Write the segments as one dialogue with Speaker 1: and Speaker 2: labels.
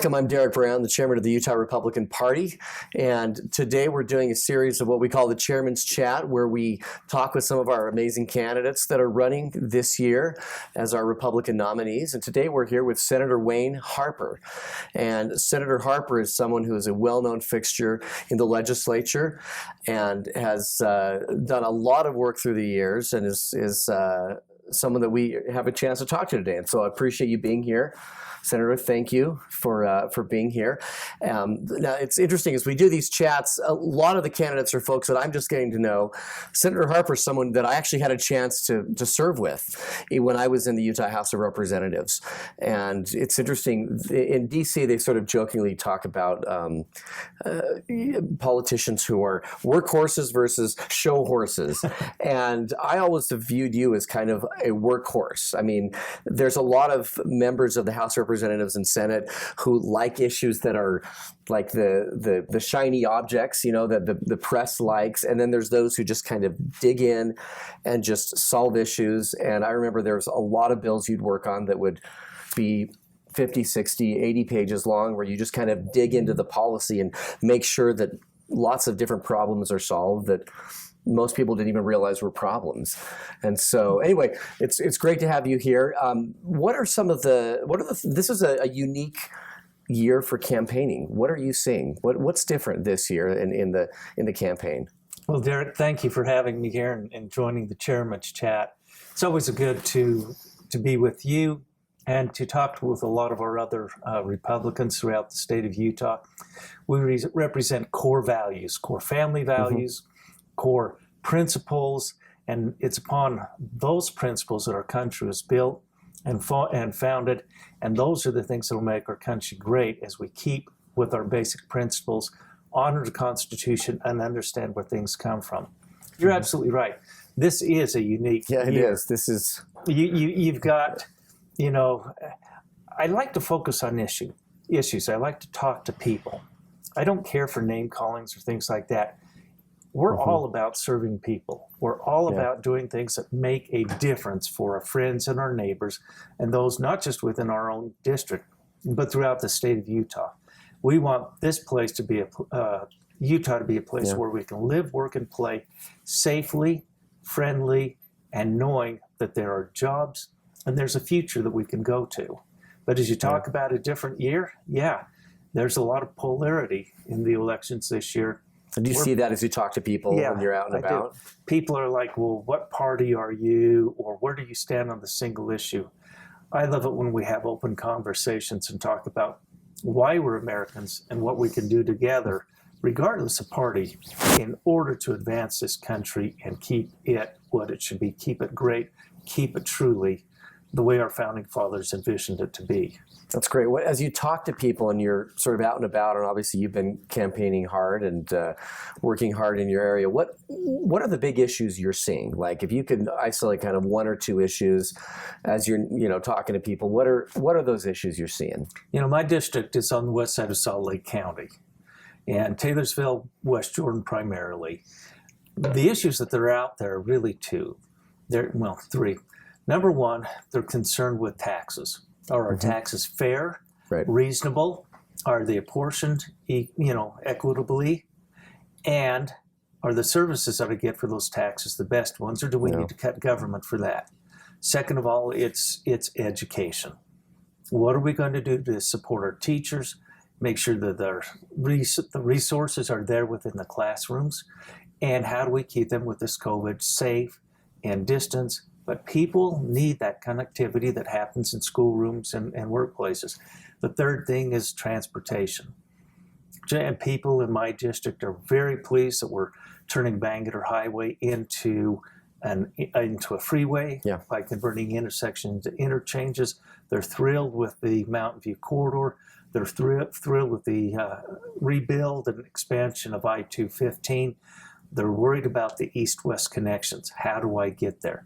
Speaker 1: Welcome, I'm Derek Brown, the chairman of the Utah Republican Party, and today we're doing a series of what we call the Chairman's Chat, where we talk with some of our amazing candidates that are running this year as our Republican nominees. And today we're here with Senator Wayne Harper. And Senator Harper is someone who is a well-known fixture in the legislature and has done a lot of work through the years and is someone that we have a chance to talk to today. And so I appreciate you being here. Senator, thank you for being here. Now, it's interesting, as we do these chats, a lot of the candidates are folks that I'm just getting to know. Senator Harper is someone that I actually had a chance to serve with when I was in the Utah House of Representatives. And it's interesting, in D.C., they sort of jokingly talk about politicians who are workhorses versus show horses. And I always have viewed you as kind of a workhorse. I mean, there's a lot of members of the House of Representatives and Senate who like issues that are like the shiny objects, you know, that the press likes, and then there's those who just kind of dig in and just solve issues. And I remember there was a lot of bills you'd work on that would be 50, 60, 80 pages long, where you just kind of dig into the policy and make sure that lots of different problems are solved that most people didn't even realize were problems. And so anyway, it's great to have you here. This is a unique year for campaigning. What are you seeing? What's different this year in the campaign?
Speaker 2: Well, Derek, thank you for having me here and joining the Chairman's Chat. It's always good to be with you and to talk with a lot of our other Republicans throughout the state of Utah. We represent core values, core family values, core principles, and it's upon those principles that our country was built and founded, and those are the things that will make our country great as we keep with our basic principles, honor the Constitution, and understand where things come from. You're absolutely right. This is a unique year.
Speaker 1: It is. This is...
Speaker 2: You've got, you know, I like to focus on issues. I like to talk to people. I don't care for name callings or things like that. We're all about serving people. We're all about doing things that make a difference for our friends and our neighbors, and those not just within our own district, but throughout the state of Utah. We want this place to be Utah to be a place where we can live, work, and play safely, friendly, and knowing that there are jobs and there's a future that we can go to. But as you talk about a different year, there's a lot of polarity in the elections this year.
Speaker 1: Do you see that as you talk to people when you're out and about?
Speaker 2: People are like, well, what party are you, or where do you stand on the single issue? I love it when we have open conversations and talk about why we're Americans and what we can do together, regardless of party, in order to advance this country and keep it what it should be, keep it great, keep it truly the way our founding fathers envisioned it to be.
Speaker 1: That's great. As you talk to people and you're sort of out and about, and obviously you've been campaigning hard and working hard in your area, what are the big issues you're seeing? Like, if you could isolate kind of one or two issues as you're talking to people, what are those issues you're seeing? You know,
Speaker 2: my district is on the west side of Salt Lake County, and Taylorsville, West Jordan primarily. The issues that are out there are really two. Three. Number one, they're concerned with taxes. Are our taxes fair, reasonable? Are they apportioned, equitably? And are the services that I get for those taxes the best ones, or do we need to cut government for that? Second of all, it's education. What are we going to do to support our teachers, make sure that the resources are there within the classrooms, and how do we keep them with this COVID safe and distance? But people need that connectivity that happens in schoolrooms and workplaces. The third thing is transportation. And people in my district are very pleased that we're turning Bangerter Highway into a freeway by converting intersections to interchanges. They're thrilled with the Mountain View corridor. They're thrilled with the rebuild and expansion of I-215. They're worried about the east-west connections. How do I get there?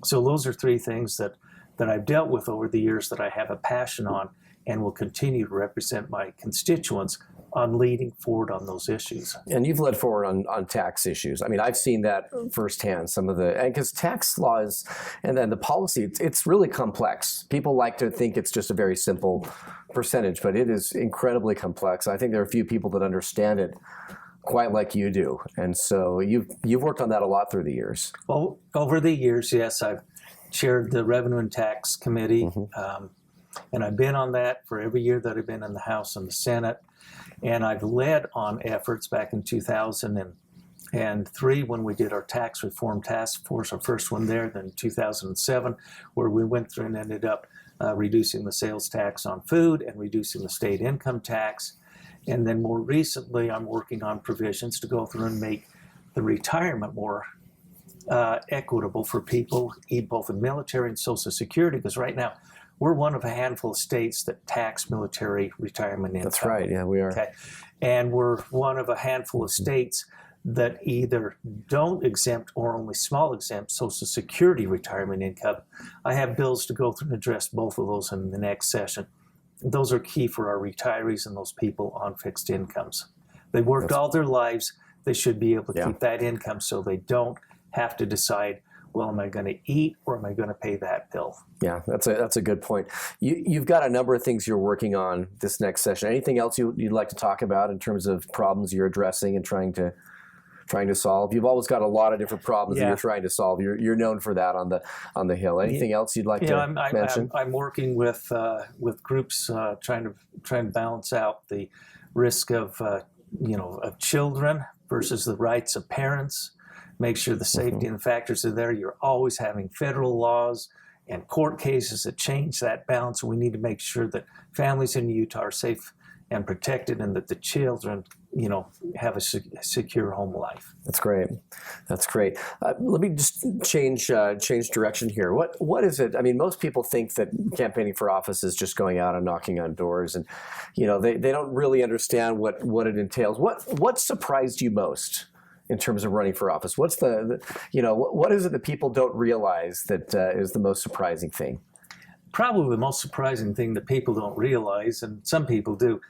Speaker 2: So those are three things that I've dealt with over the years that I have a passion on and will continue to represent my constituents on leading forward on those issues.
Speaker 1: And you've led forward on tax issues. I mean, I've seen that firsthand, because tax laws and then the policy, it's really complex. People like to think it's just a very simple percentage, but it is incredibly complex. I think there are a few people that understand it quite like you do. And so you've worked on that a lot through the years.
Speaker 2: Well, over the years, yes, I've chaired the Revenue and Tax Committee, and I've been on that for every year that I've been in the House and the Senate. And I've led on efforts back in 2003 when we did our tax reform task force, our first one there, then 2007, where we went through and ended up reducing the sales tax on food and reducing the state income tax. And then more recently, I'm working on provisions to go through and make the retirement more equitable for people, both in military and Social Security, because right now we're one of a handful of states that tax military retirement income.
Speaker 1: That's right. Yeah, we are.
Speaker 2: Okay. And we're one of a handful of states that either don't exempt or only small exempt Social Security retirement income. I have bills to go through and address both of those in the next session. Those are key for our retirees and those people on fixed incomes. They worked all their lives. They should be able to keep that income so they don't have to decide, well, am I going to eat or am I going to pay that bill?
Speaker 1: Yeah, that's a good point. You've got a number of things you're working on this next session. Anything else you'd like to talk about in terms of problems you're addressing and trying to solve? You've always got a lot of different problems that you're trying to solve. You're known for that on the Hill. Anything else you'd like to mention?
Speaker 2: I'm working with groups trying to balance out the risk of of children versus the rights of parents. Make sure the safety and factors are there. You're always having federal laws and court cases that change that balance. We need to make sure that families in Utah are safe and protected, and that the children, have a secure home life.
Speaker 1: That's great. That's great. Let me just change direction here. What is it? I mean, most people think that campaigning for office is just going out and knocking on doors, and they don't really understand what it entails. What surprised you most in terms of running for office? What's what is it that people don't realize that is the most surprising thing?
Speaker 2: Probably the most surprising thing that people don't realize, and some people do,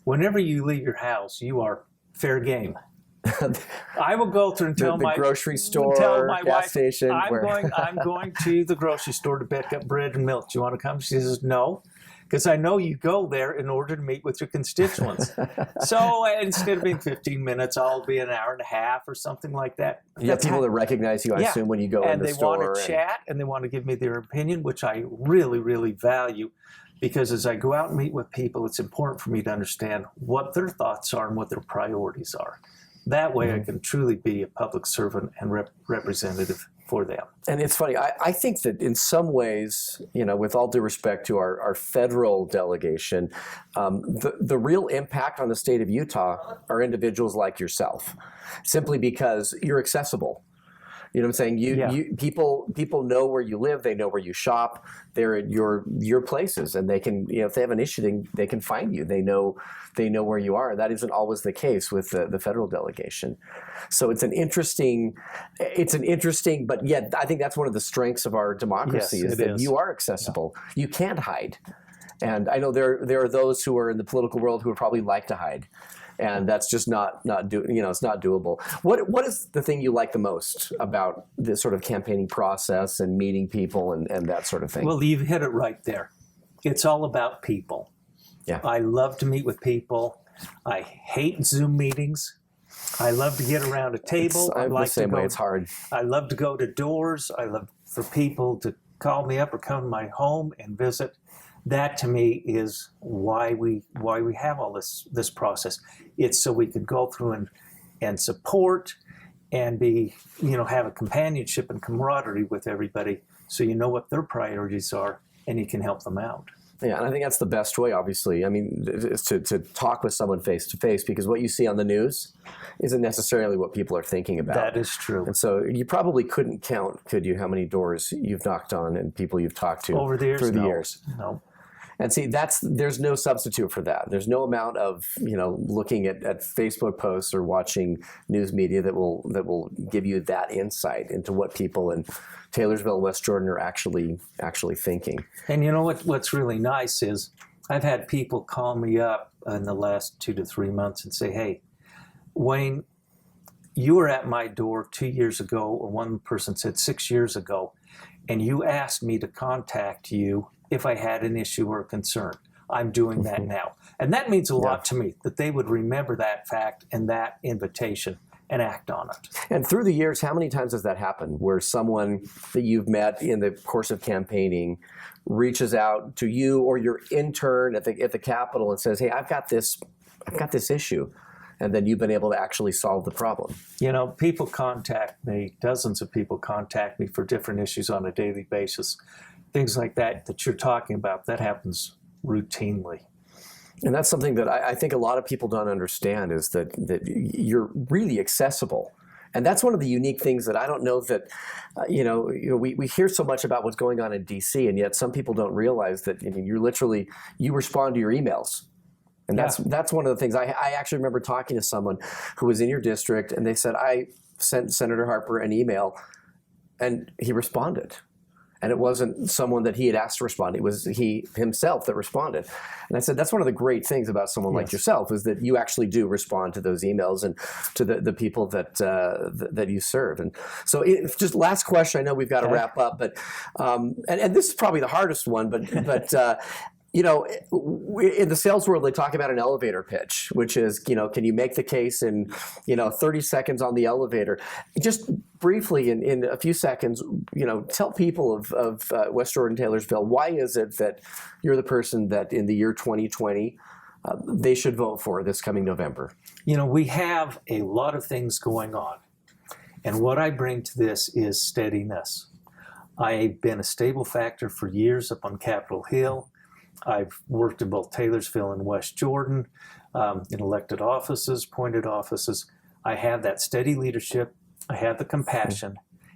Speaker 2: whenever you leave your house, you are fair game. I will go through and tell
Speaker 1: the grocery store,
Speaker 2: tell my
Speaker 1: gas
Speaker 2: wife,
Speaker 1: station.
Speaker 2: I'm going to the grocery store to pick up bread and milk. Do you want to come? She says, no, because I know you go there in order to meet with your constituents. So instead of being 15 minutes, I'll be an hour and a half or something like that.
Speaker 1: You have people that recognize you, I assume, when you go in the store.
Speaker 2: And they want to chat, and they want to give me their opinion, which I really, really value. Because as I go out and meet with people, it's important for me to understand what their thoughts are and what their priorities are. That way I can truly be a public servant and representative for them.
Speaker 1: And it's funny, I think that in some ways, with all due respect to our federal delegation, the real impact on the state of Utah are individuals like yourself, simply because you're accessible. You know what I'm saying? People know where you live. They know where you shop. They're at your places, and they can, if they have an issue, they can find you. They know where you are. And that isn't always the case with the federal delegation. So it's an interesting, but yet I think that's one of the strengths of our democracy is that you are accessible. Yeah. You can't hide. And I know there are those who are in the political world who would probably like to hide. And that's just it's not doable. What is the thing you like the most about this sort of campaigning process and meeting people and that sort of thing?
Speaker 2: Well, you've hit it right there. It's all about people. Yeah. I love to meet with people. I hate Zoom meetings. I love to get around a table.
Speaker 1: I'm the same way. It's hard.
Speaker 2: I love to go to doors. I love for people to call me up or come to my home and visit. That to me is why we have all this process. It's so we could go through and support and be, have a companionship and camaraderie with everybody, so you know what their priorities are and you can help them out.
Speaker 1: Yeah, and I think that's the best way, obviously. I mean, is to talk with someone face to face, because what you see on the news isn't necessarily what people are thinking about.
Speaker 2: That is true.
Speaker 1: And so you probably couldn't count, could you, how many doors you've knocked on and people you've talked to
Speaker 2: over the years?
Speaker 1: Through the years.
Speaker 2: No.
Speaker 1: And see, there's no substitute for that. There's no amount of looking at Facebook posts or watching news media that will give you that insight into what people in Taylorsville and West Jordan are actually thinking.
Speaker 2: And you know what's really nice is I've had people call me up in the last 2 to 3 months and say, "Hey, Wayne, you were at my door 2 years ago," or one person said 6 years ago, "and you asked me to contact you if I had an issue or a concern. I'm doing that now. And that means a lot to me, that they would remember that fact and that invitation and act on it.
Speaker 1: And through the years, how many times has that happened where someone that you've met in the course of campaigning reaches out to you or your intern at the Capitol and says, hey, I've got this issue, and then you've been able to actually solve the problem?
Speaker 2: You know, people contact me, dozens of people contact me for different issues on a daily basis. Things like that you're talking about, that happens routinely.
Speaker 1: And that's something that I think a lot of people don't understand, is that you're really accessible. And that's one of the unique things that I don't know that, we hear so much about what's going on in D.C., and yet some people don't realize that you respond to your emails. And that's one of the things. I actually remember talking to someone who was in your district, and they said, I sent Senator Harper an email, and he responded. And it wasn't someone that he had asked to respond. It was he himself that responded. And I said, that's one of the great things about someone like yourself, is that you actually do respond to those emails and to the people that you serve. And so just last question, I know we've got to wrap up, but and this is probably the hardest one, but in the sales world, they talk about an elevator pitch, which is, can you make the case in, 30 seconds on the elevator? Just briefly, in a few seconds, tell people of West Jordan, Taylorsville, why is it that you're the person that in the year 2020 they should vote for this coming November?
Speaker 2: We have a lot of things going on. And what I bring to this is steadiness. I've been a stable factor for years up on Capitol Hill. I've worked in both Taylorsville and West Jordan, in elected offices, appointed offices. I have that steady leadership, I have the compassion,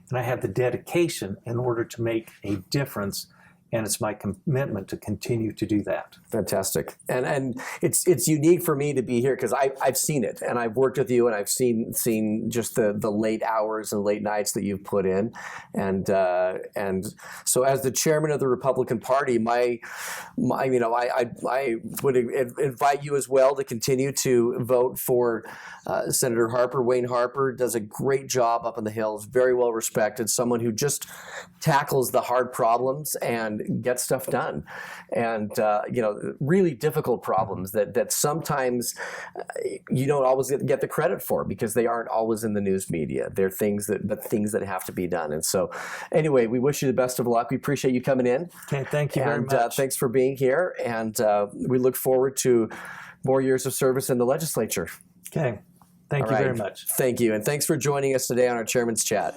Speaker 2: and I have the dedication in order to make a difference. And it's my commitment to continue to do that.
Speaker 1: Fantastic. And it's unique for me to be here because I've seen it, and I've worked with you, and I've seen just the late hours and late nights that you've put in. And so as the chairman of the Republican Party, I would invite you as well to continue to vote for Senator Harper. Wayne Harper does a great job up in the Hills, very well respected, someone who just tackles the hard problems and get stuff done, and really difficult problems that sometimes you don't always get the credit for because they aren't always in the news media. They're things that have to be done. And so, anyway, we wish you the best of luck. We appreciate you coming in.
Speaker 2: Okay, thank you very much.
Speaker 1: Thanks for being here, and we look forward to more years of service in the legislature.
Speaker 2: Okay, thank you very much.
Speaker 1: Thank you, and thanks for joining us today on our Chairman's Chat.